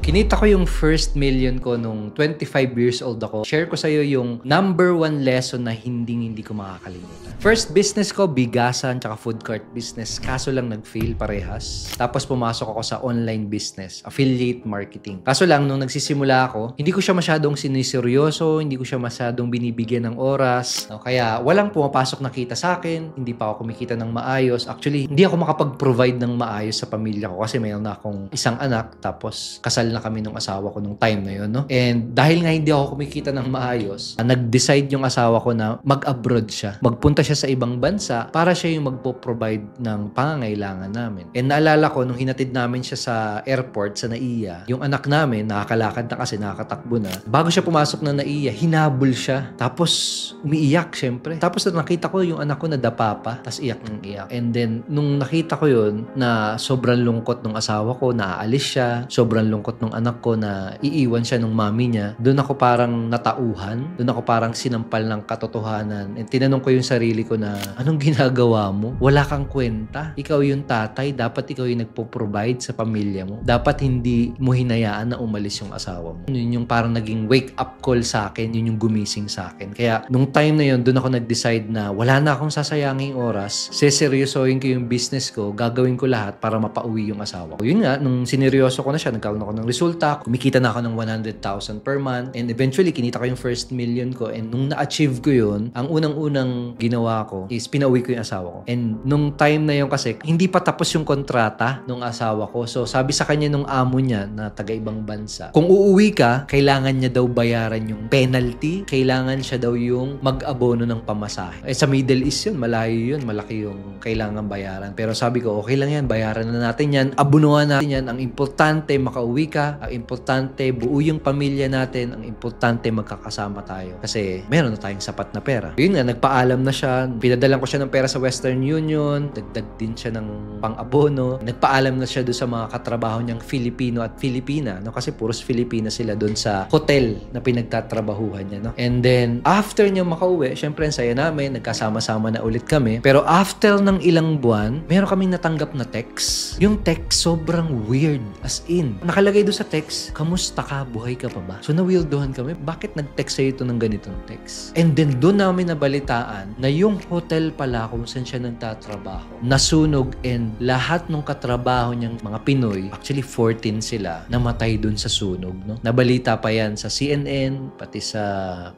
Kinita ko yung first million ko nung 25 years old ako. Share ko sa'yo yung number 1 lesson na hindi ko makakalimutan. First business ko, bigasan tsaka food cart business. Kaso lang nag-fail parehas. Tapos pumasok ako sa online business, affiliate marketing. Kaso lang, nung nagsisimula ako, hindi ko siya masyadong siniseryoso, hindi ko siya masyadong binibigyan ng oras. No? Kaya walang pumapasok na kita sa akin, hindi pa ako kumikita ng maayos. Actually, hindi ako makapag-provide ng maayos sa pamilya ko kasi mayroon na akong isang anak, tapos kasal na kami ng asawa ko nung time na yun, no? And dahil nga hindi ako kumikita ng maayos, nag-decide yung asawa ko na mag-abroad siya. Magpunta siya sa ibang bansa para siya yung magpo-provide ng pangangailangan namin. And naalala ko, nung hinatid namin siya sa airport, sa NAIA, yung anak namin, nakakalakad na kasi, nakakatakbo na. Bago siya pumasok na NAIA, hinabol siya. Tapos, umiiyak, syempre. Tapos, nakita ko yung anak ko na dapa pa, tapos iyak ng iyak. And then, nung nakita ko yun, na sobrang lungkot ng asawa ko, naaalis siya, sobrang lungkot ng anak ko na iiwan siya ng mami niya, doon ako parang natauhan, doon ako parang sinampal ng katotohanan. And tinanong ko yung sarili ko na, anong ginagawa mo? Wala kang kwenta. Ikaw yung tatay, dapat ikaw yung nagpo-provide sa pamilya mo. Dapat hindi mo hinayaan na umalis yung asawa mo. Yun yung parang naging wake up call sa akin, yun yung gumising sa akin. Kaya nung time na yun, doon ako nag-decide na wala na akong sasayanging oras, seseryosohin ko yung business ko, gagawin ko lahat para mapauwi yung asawa ko. Yun nga, nung sineryoso ko na siya, nagkaroon ako ng resulta, kumikita na ako ng 100,000 per month, and eventually, kinita ko yung first million ko, and nung na-achieve ko yun, ang unang-unang ginawa ko is pinauwi ko yung asawa ko. And nung time na yun kasi, hindi pa tapos yung kontrata nung asawa ko. So, sabi sa kanya nung amo niya na taga-ibang bansa, kung uuwi ka, kailangan niya daw bayaran yung penalty, kailangan siya daw yung mag-abono ng pamasahe. Eh, sa Middle East yun, malayo yun, malaki yung kailangan bayaran. Pero sabi ko, okay lang yan, bayaran na natin yan, abunuhan natin yan. Ang importante, makauwi ka. Ang importante, buo yung pamilya natin. Ang importante, magkakasama tayo. Kasi meron na tayong sapat na pera. Yun nga, nagpaalam na siya. Pinadalan ko siya ng pera sa Western Union. Dagdag din siya ng pang-abono. Nagpaalam na siya doon sa mga katrabaho niyang Filipino at Filipina. No? Kasi puros Filipina sila doon sa hotel na pinagtatrabahuhan niya. No? And then, after niya makauwi, syempre, ang saya namin. Nagkasama-sama na ulit kami. Pero after ng ilang buwan, meron kaming natanggap na text. Yung text, sobrang weird. As in, nakalagay doon sa text, kamusta ka? Buhay ka pa ba? So, na-weirdohan kami. Bakit nag-text sa'yo ito ng ganitong text? And then, doon namin nabalitaan na yung hotel pala kung saan siya nagtatrabaho, nasunog, and lahat ng katrabaho niyang mga Pinoy, actually 14 sila, namatay doon sa sunog. No? Nabalita pa yan sa CNN, pati sa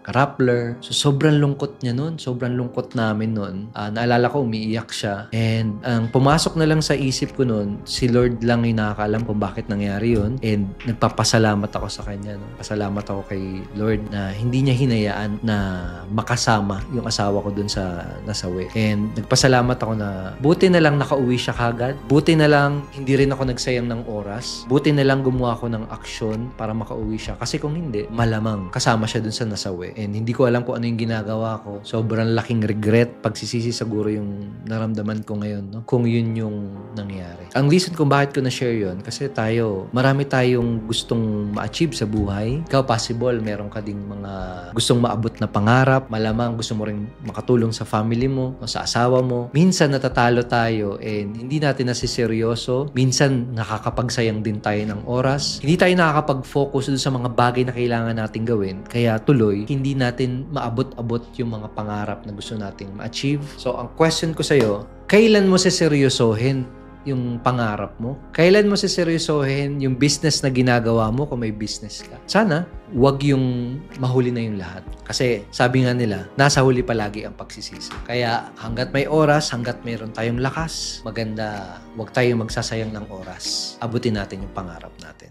Rappler. So, sobrang lungkot niya nun. Sobrang lungkot namin nun. Naalala ko, umiiyak siya. And ang pumasok na lang sa isip ko nun, si Lord lang yung nakakaalam kung bakit nangyari yun. And nagpapasalamat ako sa kanya. No? Pasalamat ako kay Lord na hindi niya hinayaan na makasama yung asawa ko dun sa nasawi. And nagpasalamat ako na buti na lang nakauwi siya kagad. Buti na lang hindi rin ako nagsayang ng oras. Buti na lang gumawa ako ng aksyon para makauwi siya. Kasi kung hindi, malamang kasama siya dun sa nasawi. And hindi ko alam kung ano yung ginagawa ko. Sobrang laking regret, pagsisisi siguro yung naramdaman ko ngayon. No? Kung yun yung nangyari. Ang reason kung bakit ko na-share yun, kasi marami tayong gustong ma-achieve sa buhay. Ikaw, possible, meron ka ding mga gustong maabot na pangarap. Malamang gusto mo rin makatulong sa family mo o sa asawa mo. Minsan natatalo tayo and hindi natin nasiseryoso. Minsan nakakapagsayang din tayo ng oras. Hindi tayo nakakapag-focus dun sa mga bagay na kailangan nating gawin. Kaya tuloy, hindi natin maabot-abot yung mga pangarap na gusto nating ma-achieve. So, ang question ko sa'yo, kailan mo siseryosohin yung pangarap mo? Kailan mo siseryosohin yung business na ginagawa mo kung may business ka? Sana, wag yung mahuli na yung lahat. Kasi sabi nga nila, nasa huli palagi ang pagsisisi. Kaya hanggat may oras, hanggat mayroon tayong lakas, maganda, wag tayong magsasayang ng oras. Abutin natin yung pangarap natin.